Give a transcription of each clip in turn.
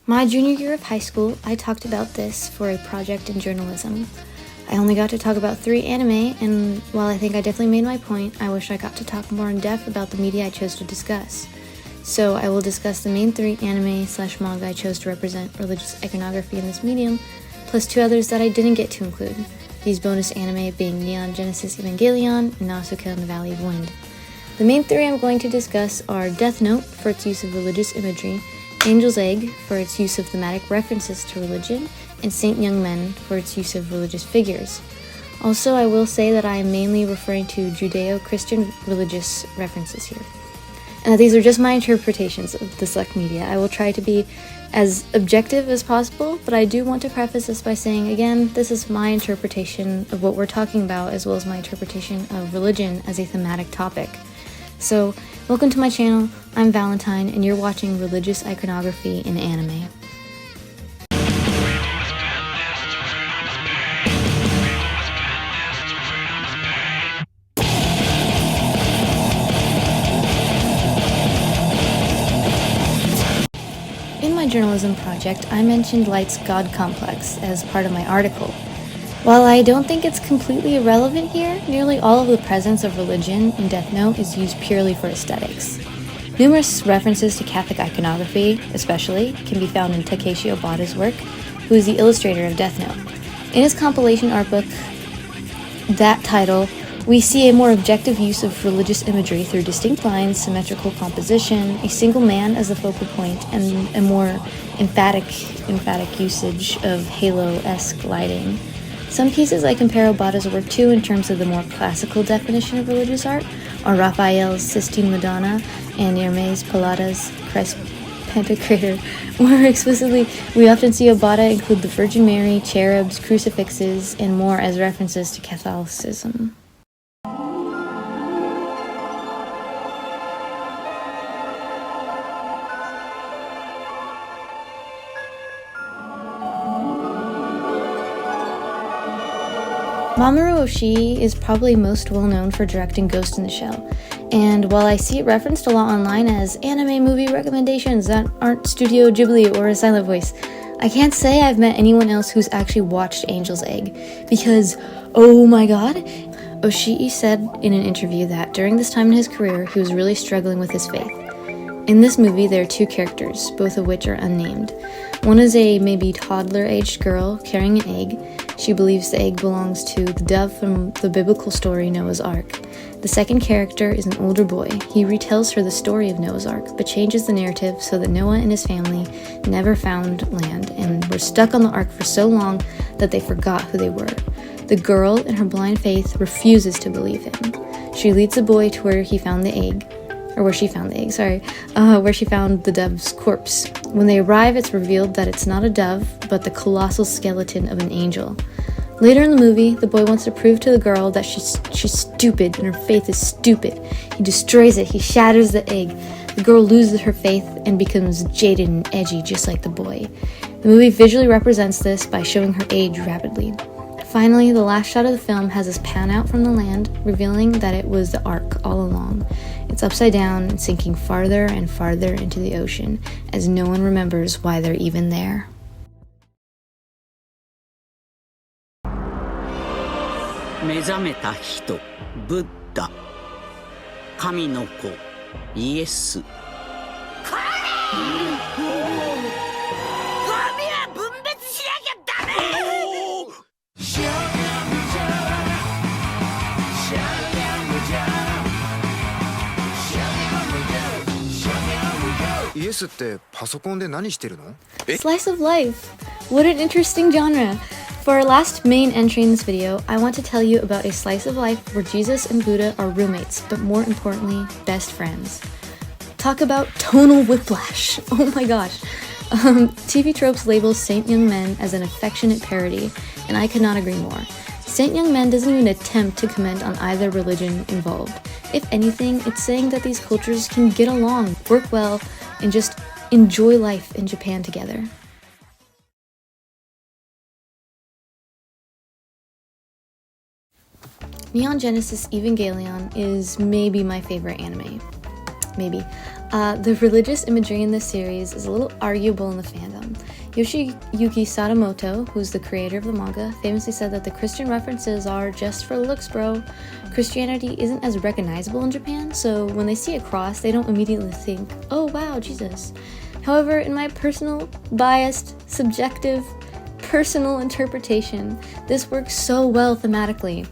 My junior year of high school, I talked about this for a project in journalism. I only got to talk about 3 anime, and while I think I definitely made my point, I wish I got to talk more in depth about the media I chose to discuss. So I will discuss the main 3 anime/manga I chose to represent religious iconography in this medium, plus 2 others that I didn't get to include, these bonus anime being Neon Genesis Evangelion and Nausucaa in the Valley of Wind. The main 3 I'm going to discuss are Death Note for its use of religious imagery, Angel's Egg for its use of thematic references to religion, and Saint Young Men for its use of religious figures. Also, I will say that I am mainly referring to Judeo-Christian religious references here. These are just my interpretations of the select media. I will try to be as objective as possible, but I do want to preface this by saying, again, this is my interpretation of what we're talking about, as well as my interpretation of religion as a thematic topic. So, welcome to my channel. I'm Valentine, and you're watching Religious Iconography in Anime. In my journalism project, I mentioned Light's God complex as part of my article. While I don't think it's completely irrelevant here, nearly all of the presence of religion in Death Note is used purely for aesthetics. Numerous references to Catholic iconography, especially, can be found in Takeshi Obata's work, who is the illustrator of Death Note. In his compilation art book, that title, we see a more objective use of religious imagery through distinct lines, symmetrical composition, a single man as the focal point, and a more emphatic usage of halo-esque lighting. Some pieces I compare Obata's work to in terms of the more classical definition of religious art are Raphael's Sistine Madonna and Hermes Pallada's Christ Pantocrator. More explicitly, we often see Obata include the Virgin Mary, cherubs, crucifixes, and more as references to Catholicism. Mamoru Oshii is probably most well known for directing Ghost in the Shell, and while I see it referenced a lot online as anime movie recommendations that aren't Studio Ghibli or a silent voice, I can't say I've met anyone else who's actually watched Angel's Egg, because, oh my god, Oshii said in an interview that during this time in his career he was really struggling with his faith. In this movie, there are 2 characters, both of which are unnamed. One is a maybe toddler-aged girl carrying an egg. She believes the egg belongs to the dove from the biblical story Noah's Ark. The second character is an older boy. He retells her the story of Noah's Ark, but changes the narrative so that Noah and his family never found land and were stuck on the ark for so long that they forgot who they were. The girl, in her blind faith, refuses to believe him. She leads the boy to where she found the dove's corpse. When they arrive, it's revealed that it's not a dove, but the colossal skeleton of an angel. Later in the movie, the boy wants to prove to the girl that she's stupid and her faith is stupid. He destroys it, he shatters the egg. The girl loses her faith and becomes jaded and edgy, just like the boy. The movie visually represents this by showing her age rapidly. Finally, the last shot of the film has us pan out from the land, revealing that it was the Ark all along. It's upside down and sinking farther and farther into the ocean, as no one remembers why they're even there. Buddha, 神の子、イエス。Slice of life! What an interesting genre! For our last main entry in this video, I want to tell you about a slice of life where Jesus and Buddha are roommates, but more importantly, best friends. Talk about tonal whiplash! Oh my gosh! TV Tropes labels Saint Young Men as an affectionate parody, and I could not agree more. Saint Young Men doesn't even attempt to comment on either religion involved. If anything, it's saying that these cultures can get along, work well, and just enjoy life in Japan together. Neon Genesis Evangelion is maybe my favorite anime. maybe. The religious imagery in this series is a little arguable in the fandom. Yoshiyuki Sadamoto, who's the creator of the manga, famously said that the Christian references are just for looks, bro. Christianity isn't as recognizable in Japan, so when they see a cross, they don't immediately think, oh wow, Jesus. However, in my personal, biased, subjective, personal interpretation, this works so well thematically.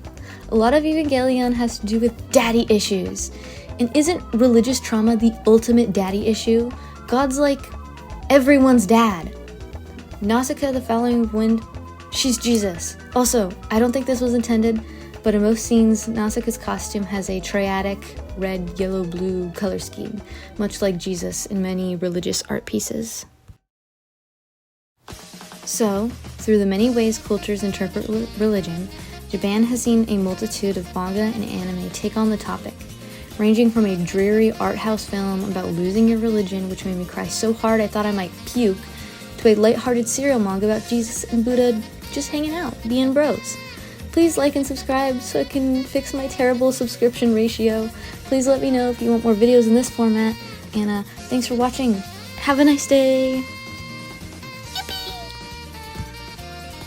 A lot of Evangelion has to do with daddy issues. And isn't religious trauma the ultimate daddy issue? God's like everyone's dad. Nausucaa, the Following Wind, she's Jesus. Also, I don't think this was intended, but in most scenes, Nausicaa's costume has a triadic red, yellow, blue color scheme, much like Jesus in many religious art pieces. So, through the many ways cultures interpret religion, Japan has seen a multitude of manga and anime take on the topic, ranging from a dreary art house film about losing your religion, which made me cry so hard I thought I might puke, to a lighthearted serial manga about Jesus and Buddha just hanging out, being bros. Please like and subscribe so I can fix my terrible subscription ratio. Please let me know if you want more videos in this format, and thanks for watching. Have a nice day!